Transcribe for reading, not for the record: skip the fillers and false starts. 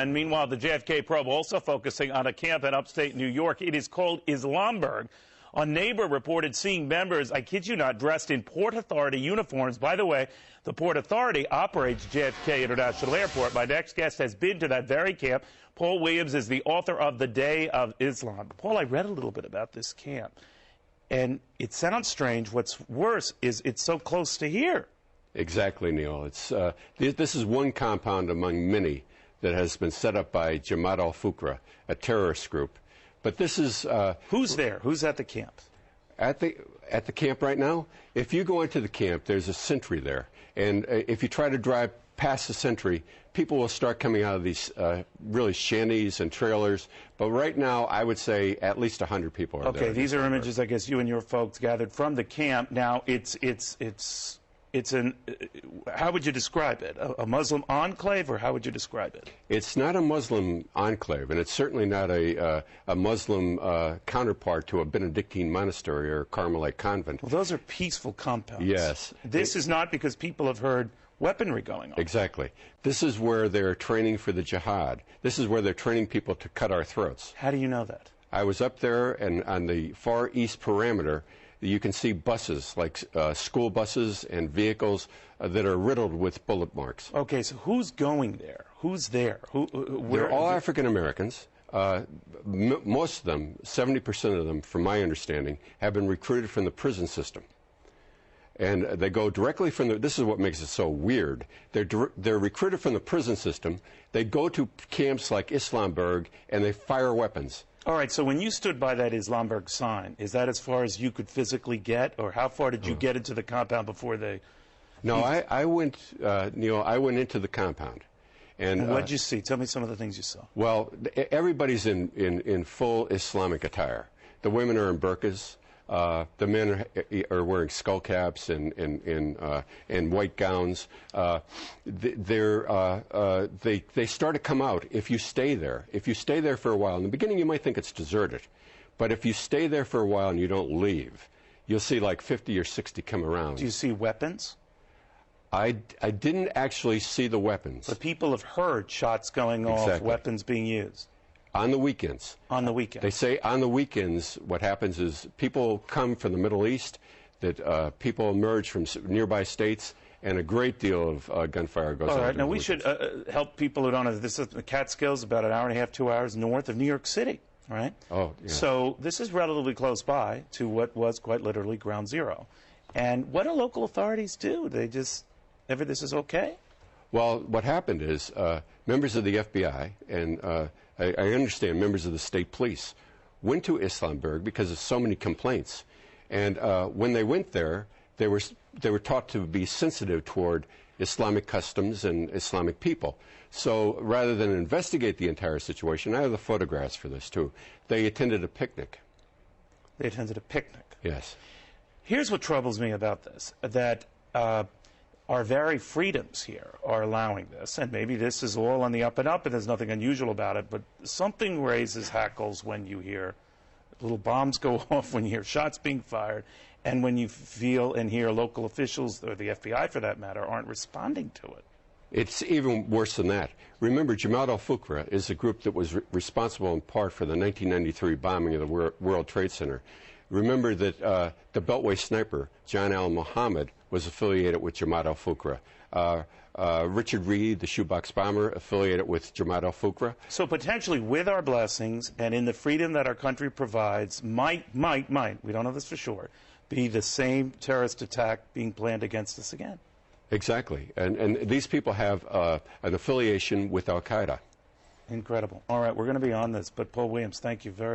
And meanwhile, the JFK probe also focusing on a camp in upstate New York. It is called Islamberg. A neighbor reported seeing members, I kid you not, dressed in Port Authority uniforms. By the way, the Port Authority operates JFK International Airport. My next guest has been to that very camp. Paul Williams is the author of The Day of Islam. Paul, I read a little bit about this camp, and it sounds strange. What's worse is it's so close to here. Exactly, Neil. It's, this is one compound among many that has been set up by Jamaat Al-Fuqra, a terrorist group. But this is... Who's there? Who's at the camp? At the camp right now, if you go into the camp, there's a sentry there. And if you try to drive past the sentry, people will start coming out of these really shanties and trailers. But right now, I would say at least 100 people are there. Okay, these are images, I guess, you and your folks gathered from the camp. Now, it's an, how would you describe it? A Muslim enclave, or how would you describe it? It's not a Muslim enclave, and it's certainly not a Muslim counterpart to a Benedictine monastery or Carmelite convent. Well, those are peaceful compounds. Yes. This is not because people have heard weaponry going on. Exactly. This is where they're training for the jihad. This is where they're training people to cut our throats. How do you know that? I was up there, and on the far east perimeter, you can see buses, like school buses and vehicles that are riddled with bullet marks. Okay, so who's going there? Who's there? They're all African Americans. Most of them, 70% of them, from my understanding, have been recruited from the prison system. And they go directly from the, this is what makes it so weird, they're recruited from the prison system, they go to camps like Islamberg, and they fire weapons. All right, so when you stood by that Islamberg sign, is that as far as you could physically get, or how far did you get into the compound before they... No, I went, Neil, I went into the compound. And what did you see? Tell me some of the things you saw. Well, everybody's in full Islamic attire. The women are in burqas. The men are wearing skull caps and white gowns. They start to come out if you stay there. If you stay there for a while, in the beginning you might think it's deserted, but if you stay there for a while and you don't leave, you'll see like 50 or 60 come around. Do you see weapons? I didn't actually see the weapons. But people have heard shots going off, weapons being used. On the weekends. On the weekends. They say on the weekends what happens is people come from the Middle East, that people emerge from nearby states, and a great deal of gunfire goes on. All right, now we should help people who don't know. This is the Catskills, about an hour and a half, 2 hours north of New York City, right? Oh, yeah. So this is relatively close by to what was quite literally ground zero. And what do local authorities do? They just, this is okay? Well, what happened is members of the FBI and I understand members of the state police went to Islamberg because of so many complaints. And when they went there, they were taught to be sensitive toward Islamic customs and Islamic people. So rather than investigate the entire situation, I have the photographs for this too, they attended a picnic. They attended a picnic? Yes. Here's what troubles me about this, that our very freedoms here are allowing this, and maybe this is all on the up and there's nothing unusual about it, but something raises hackles when you hear little bombs go off, when you hear shots being fired, and when you feel and hear local officials, or the FBI for that matter, aren't responding to it. It's even worse than that. Remember, Jamaat Al-Fuqra is a group that was responsible in part for the 1993 bombing of the World Trade Center. Remember that the Beltway sniper, John al-Muhammad, was affiliated with Jamaat al-Fuqra. Richard Reed, the shoebox bomber, affiliated with Jamaat al-Fuqra. So potentially, with our blessings and in the freedom that our country provides, might, we don't know this for sure, be the same terrorist attack being planned against us again. Exactly. And these people have an affiliation with Al-Qaeda. Incredible. All right, we're going to be on this, but Paul Williams, thank you very, very